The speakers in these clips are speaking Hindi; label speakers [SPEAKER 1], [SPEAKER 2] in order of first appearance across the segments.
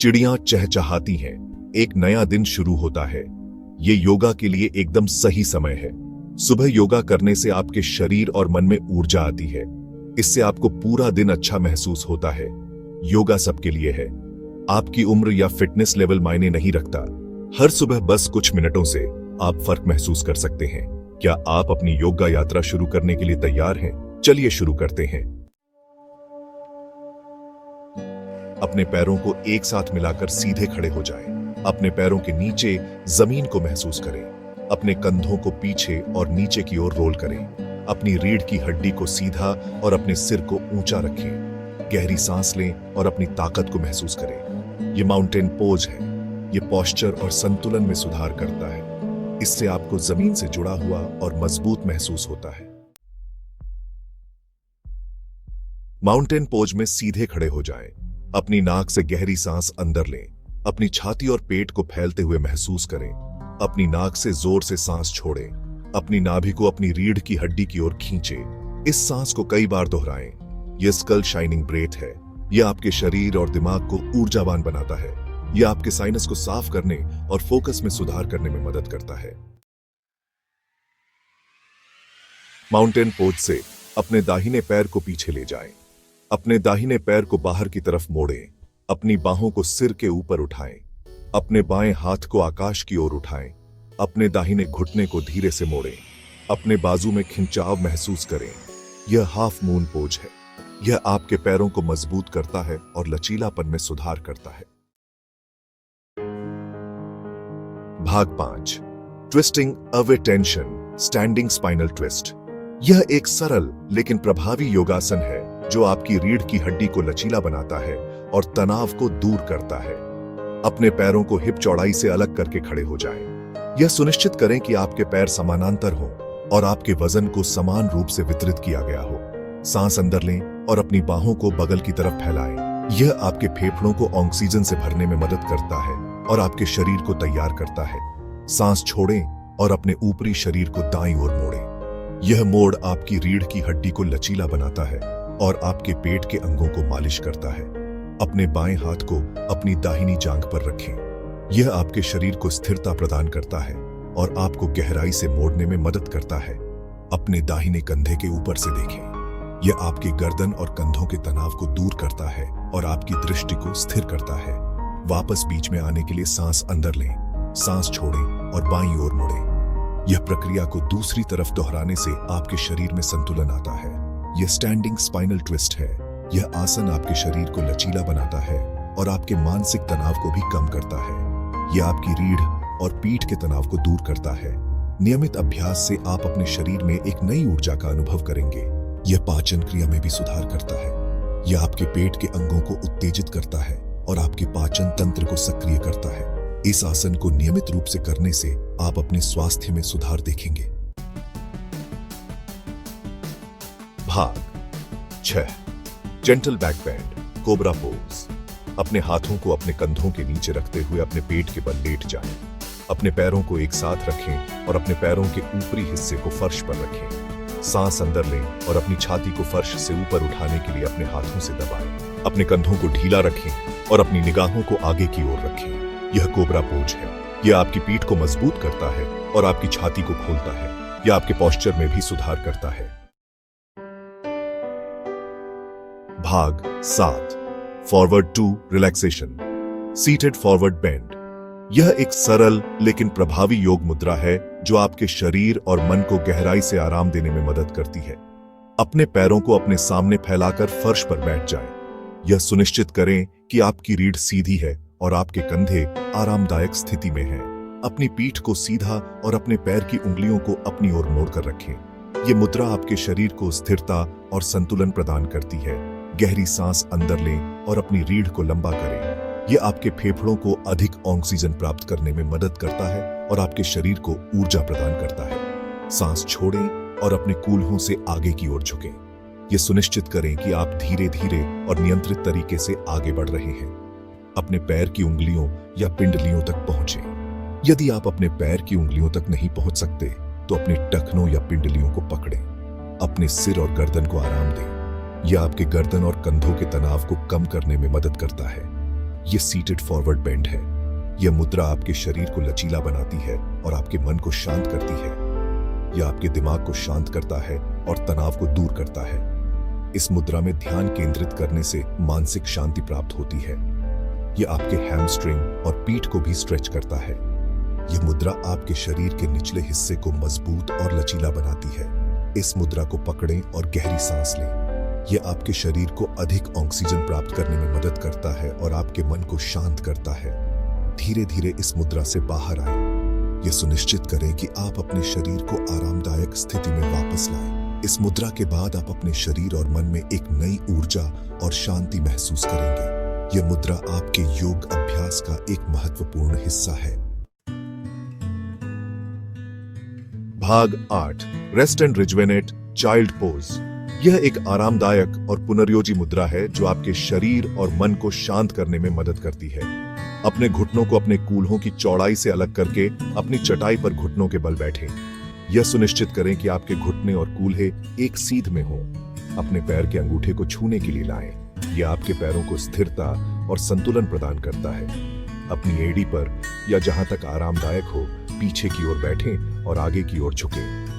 [SPEAKER 1] चिड़ियां चहचहाती हैं, एक नया दिन शुरू होता है। ये योगा के लिए एकदम सही समय है। सुबह योगा करने से आपके शरीर और मन में ऊर्जा आती है। इससे आपको पूरा दिन अच्छा महसूस होता है। योगा सबके लिए है। आपकी उम्र या फिटनेस लेवल मायने नहीं रखता। हर सुबह बस कुछ मिनटों से आप फर्क महसूस कर सकते हैं। क्या आप अपनी योगा यात्रा शुरू करने के लिए तैयार हैं? चलिए शुरू करते हैं। अपने पैरों को एक साथ मिलाकर सीधे खड़े हो जाएं। अपने पैरों के नीचे जमीन को महसूस करें। अपने कंधों को पीछे और नीचे की ओर रोल करें। अपनी रीढ़ की हड्डी को सीधा और अपने सिर को ऊंचा रखें। गहरी सांस लें और अपनी ताकत को महसूस करें। ये माउंटेन पोज है। ये पोस्चर और संतुलन में सुधार करता है। इससे आपको जमीन से जुड़ा हुआ और मजबूत महसूस होता है। माउंटेन पोज में सीधे खड़े हो जाएं। अपनी नाक से गहरी सांस अंदर लें। अपनी छाती और पेट को फैलते हुए महसूस करें। अपनी नाक से जोर से सांस छोड़ें। अपनी नाभि को अपनी रीढ़ की हड्डी की ओर खींचें। इस सांस को कई बार दोहराएं। यह स्कल शाइनिंग ब्रेथ है। यह आपके शरीर और दिमाग को ऊर्जावान बनाता है। यह आपके साइनस को साफ करने और फोकस में सुधार करने में मदद करता है। माउंटेन पोज से अपने दाहिने पैर को पीछे ले जाएं। अपने दाहिने पैर को बाहर की तरफ मोड़ें। अपनी बाहों को सिर के ऊपर उठाएं। अपने बाएं हाथ को आकाश की ओर उठाएं। अपने दाहिने घुटने को धीरे से मोड़ें। अपने बाजू में खिंचाव महसूस करें। यह हाफ मून पोज है। यह आपके पैरों को मजबूत करता है और लचीलापन में सुधार करता है। भाग 5, twisting away tension, standing spinal twist. यह एक सरल लेकिन प्रभावी योगासन है जो आपकी रीढ़ की हड्डी को लचीला बनाता है और तनाव को दूर करता है। अपने पैरों को हिप चौड़ाई से अलग करके खड़े हो जाएं। यह सुनिश्चित करें कि आपके पैर समानांतर हों और आपके वजन को समान रूप से वितरित किया गया हो। सांस अंदर लें और अपनी बाहों को बगल की तरफ फैलाएं। यह आपके फेफड़ों को ऑक्सीजन से भरने में मदद करता है और आपके शरीर को तैयार करता है। सांस छोड़ें और अपने ऊपरी शरीर को दाईं ओर मोड़ें। यह मोड़ आपकी रीढ़ की हड्डी को लचीला बनाता है और आपके पेट के अंगों को मालिश करता है। अपने बाएं हाथ को अपनी दाहिनी जांघ पर रखें। यह आपके शरीर को स्थिरता प्रदान करता है और आपको गहराई से मोड़ने में मदद करता है। अपने दाहिने कंधे के ऊपर से देखें। यह आपके गर्दन और कंधों के तनाव को दूर करता है और आपकी दृष्टि को स्थिर करता है। वापस बीच में आने के लिए सांस अंदर लें, सांस छोड़ें और बाईं ओर मोड़ें। यह प्रक्रिया को दूसरी तरफ दोहराने से आपके शरीर में संतुलन आता है। यह स्टैंडिंग स्पाइनल ट्विस्ट है। यह आसन आपके शरीर को लचीला बनाता है और आपके मानसिक तनाव को भी कम करता है। यह आपकी रीढ़ और पीठ के तनाव को दूर करता है। नियमित अभ्यास से आप अपने शरीर में एक नई ऊर्जा का अनुभव करेंगे। यह पाचन क्रिया में भी सुधार करता है। यह आपके पेट के अंगों को उत्तेजित करता है और आपके पाचन तंत्र को सक्रिय करता है। इस आसन को नियमित रूप से करने से आप अपने स्वास्थ्य में सुधार देखेंगे। भाग 6, gentle back bend, cobra pose. अपने हाथों को अपने कंधों के नीचे रखते हुए अपने पेट के बल लेट जाएं। अपने पैरों को एक साथ रखें और अपने पैरों के ऊपरी हिस्से को फर्श पर रखें। सांस अंदर लें और अपनी छाती को फर्श से ऊपर उठाने के लिए अपने हाथों से दबाएं। अपने कंधों को ढीला रखें और अपनी निगाहों को आगे की ओर रखें। यह कोबरा पोज है। यह आपकी पीठ को मजबूत करता है और आपकी छाती को खोलता है। यह आपके पोस्चर में भी सुधार करता है। भाग 7, forward to relaxation, seated forward bend. यह एक सरल लेकिन प्रभावी योग मुद्रा है जो आपके शरीर और मन को गहराई से आराम देने में मदद करती है। अपने पैरों को अपने सामने फैलाकर फर्श पर बैठ जाएं। यह सुनिश्चित करें कि आपकी रीढ़ सीधी है और आपके कंधे आरामदायक स्थिति में हैं। अपनी पीठ को सीधा और अपने पैर की उंगलियों को अपनी ओर मोड़कर रखें। यह मुद्रा आपके शरीर को स्थिरता और संतुलन प्रदान करती है। गहरी सांस अंदर लें और अपनी रीढ़ को लंबा करें। यह आपके फेफड़ों को अधिक ऑक्सीजन प्राप्त करने में मदद करता है और आपके शरीर को ऊर्जा प्रदान करता है। सांस छोड़ें और अपने कूल्हों से आगे की ओर झुकें। यह सुनिश्चित करें कि आप धीरे धीरे और नियंत्रित तरीके से आगे बढ़ रहे हैं। अपने पैर की उंगलियों या पिंडलियों तक पहुंचें। यदि आप अपने पैर की उंगलियों तक नहीं पहुंच सकते तो अपने टखनों या पिंडलियों को पकड़ें। अपने सिर और गर्दन को आराम दें। यह आपके गर्दन और कंधों के तनाव को कम करने में मदद करता है। ये सीटेड फॉरवर्ड बेंड है। यह मुद्रा आपके शरीर को लचीला बनाती है और आपके मन को शांत करती है। यह आपके दिमाग को शांत करता है और तनाव को दूर करता है। इस मुद्रा में ध्यान केंद्रित करने से मानसिक शांति प्राप्त होती है। यह आपके हैमस्ट्रिंग और पीठ को भी स्ट्रेच करता है। यह मुद्रा आपके शरीर के निचले हिस्से को मजबूत और लचीला बनाती है। इस मुद्रा को पकड़ें और गहरी सांस लें। यह आपके शरीर को अधिक ऑक्सीजन प्राप्त करने में मदद करता है और आपके मन को शांत करता है। धीरे धीरे इस मुद्रा से बाहर आएं। यह सुनिश्चित करें कि आप अपने शरीर को आरामदायक स्थिति में वापस लाएं। इस मुद्रा के बाद आप अपने शरीर और मन में एक नई ऊर्जा और शांति महसूस करेंगे। यह मुद्रा आपके योग अभ्यास का एक महत्वपूर्ण हिस्सा है। भाग 8 rest and rejuvenate child pose. यह एक आरामदायक और पुनर्योजी मुद्रा है जो आपके शरीर और मन को शांत करने में मदद करती है। अपने घुटनों को अपने कूल्हों की चौड़ाई से अलग करके अपनी चटाई पर घुटनों के बल बैठें। यह सुनिश्चित करें कि आपके घुटने और कूल्हे एक सीध में हों। अपने पैर के अंगूठे को छूने के लिए लाएं। यह आपके पैरों को स्थिरता और संतुलन प्रदान करता है। अपनी एड़ी पर या जहां तक आरामदायक हो पीछे की ओर बैठें और आगे की ओर झुकें।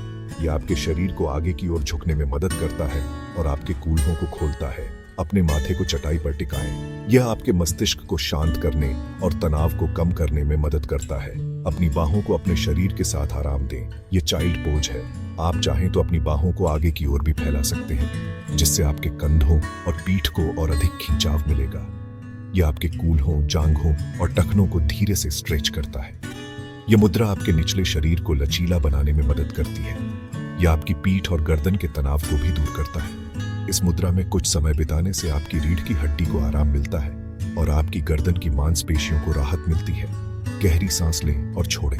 [SPEAKER 1] यह आपके शरीर को आगे की ओर झुकने में मदद करता है और आपके कूल्हों को खोलता है। अपने माथे को चटाई पर टिकाएं। यह आपके मस्तिष्क को शांत करने और तनाव को कम करने में मदद करता है। अपनी बाहों को अपने शरीर के साथ आराम दें। यह चाइल्ड पोज है। आप चाहें तो अपनी बाहों को आगे की ओर भी फैला सकते हैं, जिससे आपके कंधों और पीठ को और अधिक खिंचाव मिलेगा। यह आपके कूल्हों, जांघों और टखनों को धीरे से स्ट्रेच करता है। यह मुद्रा आपके निचले शरीर को लचीला बनाने में मदद करती है। यह आपकी पीठ और गर्दन के तनाव को भी दूर करता है। इस मुद्रा में कुछ समय बिताने से आपकी रीढ़ की हड्डी को आराम मिलता है और आपकी गर्दन की मांसपेशियों को राहत मिलती है। गहरी सांस लें और छोड़ें।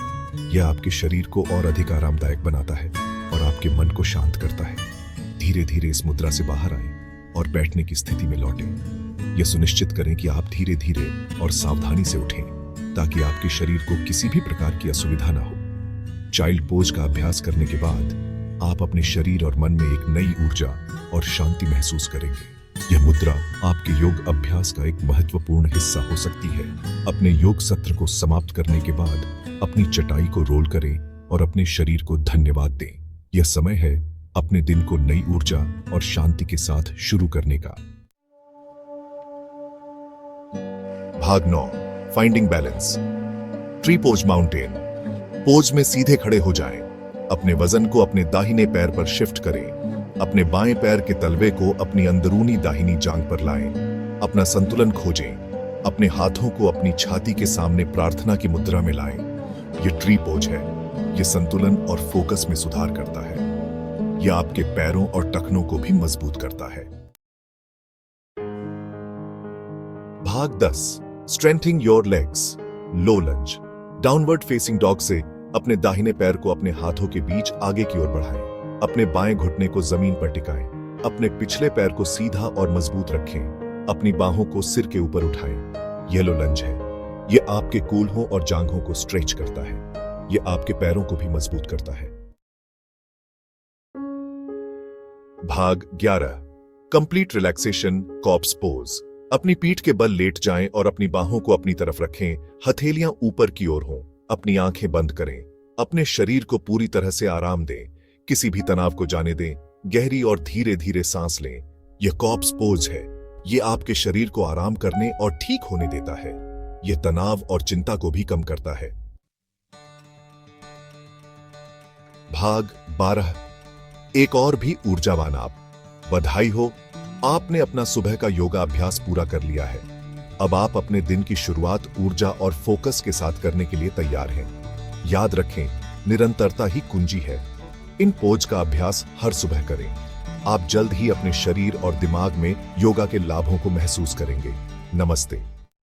[SPEAKER 1] यह आपके शरीर को और अधिक आरामदायक बनाता है और आपके मन को शांत करता है। धीरे धीरे इस मुद्रा से बाहर आएं और बैठने की स्थिति में लौटें। यह सुनिश्चित करें कि आप धीरे धीरे और सावधानी से उठें ताकि आपके शरीर को किसी भी प्रकार की असुविधा ना हो। चाइल्ड पोज का अभ्यास करने के बाद आप अपने शरीर और मन में एक नई ऊर्जा और शांति महसूस करेंगे। यह मुद्रा आपके योग अभ्यास का एक महत्वपूर्ण हिस्सा हो सकती है। अपने योग सत्र को समाप्त करने के बाद अपनी चटाई को रोल करें और अपने शरीर को धन्यवाद दें। यह समय है अपने दिन को नई ऊर्जा और शांति के साथ शुरू करने का। भाग 9 finding balance tree pose mountain. Pose में सीधे खड़े हो जाएं। अपने वजन को अपने दाहिने पैर पर शिफ्ट करें। अपने बाएं पैर के तलवे को अपनी अंदरूनी दाहिनी जांघ पर लाएं। अपना संतुलन खोजें। अपने हाथों को अपनी छाती के सामने प्रार्थना की मुद्रा में लाएं। यह ट्री पोज है। यह संतुलन और फोकस में सुधार करता है। यह आपके पैरों और टखनों को भी मजबूत करता है। भाग 10 strengthening your legs low lunge. Downward facing dog से अपने दाहिने पैर को अपने हाथों के बीच आगे की ओर बढ़ाएं। अपने बाएं घुटने को जमीन पर टिकाएं। अपने पिछले पैर को सीधा और मजबूत रखें। अपनी बाहों को सिर के ऊपर उठाएं। यह लो लंज है। यह आपके कूल्हों और जांघों को स्ट्रेच करता है। यह आपके पैरों को भी मजबूत करता है। भाग 11 कंप्लीट रिलैक्सेशन कॉर्प्स पोज। अपनी पीठ के बल लेट जाएं और अपनी बाहों को अपनी तरफ रखें। हथेलियां ऊपर की ओर हों। अपनी आंखें बंद करें। अपने शरीर को पूरी तरह से आराम दें। किसी भी तनाव को जाने दें। गहरी और धीरे धीरे सांस लें। यह कॉर्प्स पोज है। यह आपके शरीर को आराम करने और ठीक होने देता है। यह तनाव और चिंता को भी कम करता है। भाग 12 एक और भी ऊर्जावान आप। बधाई हो, आपने अपना सुबह का योगा अभ्यास पूरा कर लिया है। अब आप अपने दिन की शुरुआत ऊर्जा और फोकस के साथ करने के लिए तैयार हैं। याद रखें, निरंतरता ही कुंजी है। इन पोज का अभ्यास हर सुबह करें। आप जल्द ही अपने शरीर और दिमाग में योगा के लाभों को महसूस करेंगे। नमस्ते।